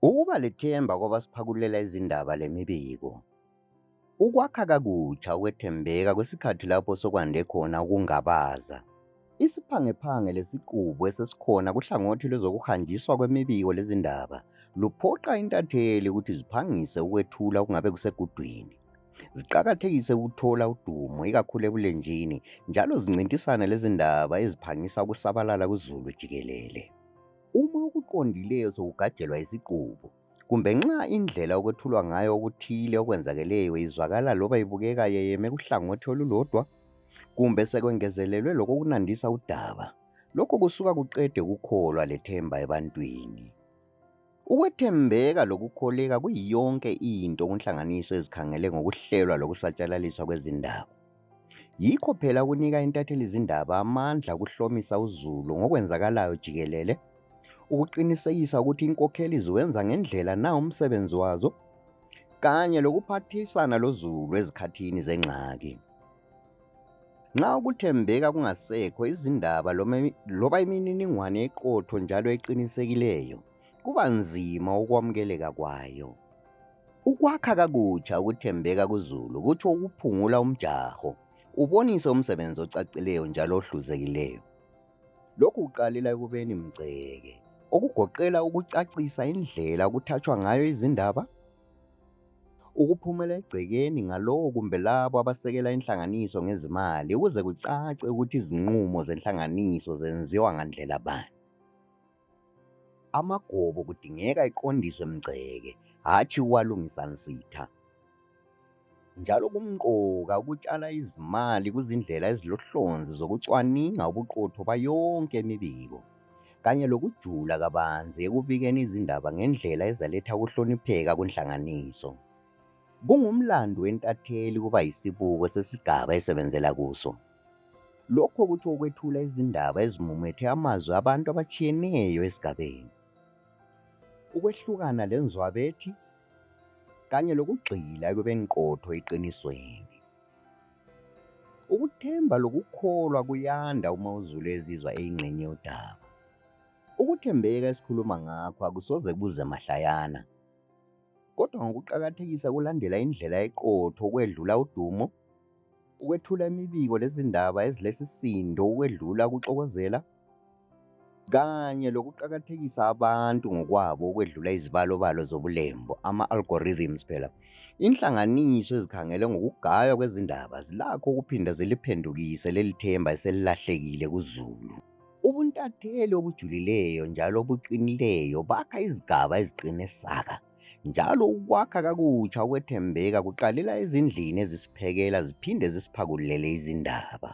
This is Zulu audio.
Ukuba lethemba kwabasiphakulela izindaba lemibiko. Ukwakha kabusha ukwethembeka kwesikhathi lapho sokwande khona ukungabaza. Isiphangephange lesiqubu esesikhona kuhlangothi lwezokuhanjiswa kwemibiko lezindaba luphoqa intatheli ukuthi ziphangise ukwethula okungabe kusegudwini. Ziqakathekise ukuthola udumo ikakhulu ebulenjini njalo zincintisane lezindaba eziphangisa ukusabalala kuzulu jikelele. Uma okuqondileyo sokugajelwa isiqubu, kumbe nxa indlela okwethulwa ngayo okuthile okwenzakeleyo izwakala loba ibukeka yeyeme kuhlangothi olulodwa, kumbe sekwengezelelwe lokokunandisa udaba, lokho kusuka kuqede ukukholwa lethemba ebantwini. Ukwethembeka lokukholeka kuyiyonke into kunhlanganiso ezikhangele ngokuhlelwa lokusatshalaliswa kwezindaba. Yikho phela kunika intatheli izindaba amandla okuhlomisa uzulu ngokwenzakalayo jikelele, ukuqinisekisa ukuthi inkokheli ziwenza ngendlela na umsebenzi wazo, kanye lokuphathisana lozulu ezikhathini zengxaki. Nxa ukuthembeka kungasekho izindaba loba imininingwane eqotho njalo eqinisekileyo, kuba nzima ukwamukeleka kwayo. Ukwakha kabusha ukuthembeka kuzulu kutsho ukuphungula umjaho, ubonise umsebenzi ocacileyo njalo ohluzekileyo. Lokhu kuqalela ekubeni mgceke, okugoqela ukucacisa indlela okuthathwa ngayo izindaba, ukuphumela egcekeni ngalowo kumbe labo abasekela inhlanganiso ngezimali ukuze kucace ukuthi izinqumo zenhlanganiso zenziwa ngandlela bani. Amagobo kudingeka eqondiswe mgceke, hatshi uwalungisa nsitha. Njalo kumqoka ukutshala izimali kuzindlela ezilohlonzi zokucwaninga ubuqotho bayonke imibiko, kanye lokujula kabanzi ekubikeni izindaba ngendlela ezaletha ukuhlonipheka kunhlanganiso. Kungumlando wentatheli kuba yisibuko sesigaba esebenzela kuso. Lokho kutsho ukwethula izindaba ezimumethe amazwi abantu abatshiyeneyo esigabeni. Ukwehlukana lenzwabethi, kanye lokugxila ekubeni qotho eqinisweni. Ukuthemba lokukholwa kuyanda uma uzulu ezizwa eyingxenye yodaba. Ukuthembeka esikhuluma ngakho akusoze kuze mahlayana, kodwa ngokuqakathekisa ukulandela indlela eqotho ukwedlula udumo, ukwethula imibiko lezindaba ezilesisindo ukwedlula ukuxokozela, kanye lokuqakathekisa abantu ngokwabo ukwedlula izibalobalo zobulembo, ama-algorithms phela. Inhlanganiso ezikhangele ngokugaywa kwezindaba zilakho ukuphinda ziliphendukise leli themba eselilahlekile kuzulu. Ubuntatheli obujulileyo njalo obuqinileyo bakha izigaba eziqine saka, njalo ukwakha kabusha ukwethembeka kuqalela ezindlini ezisiphekela ziphinde zisiphakulele izindaba.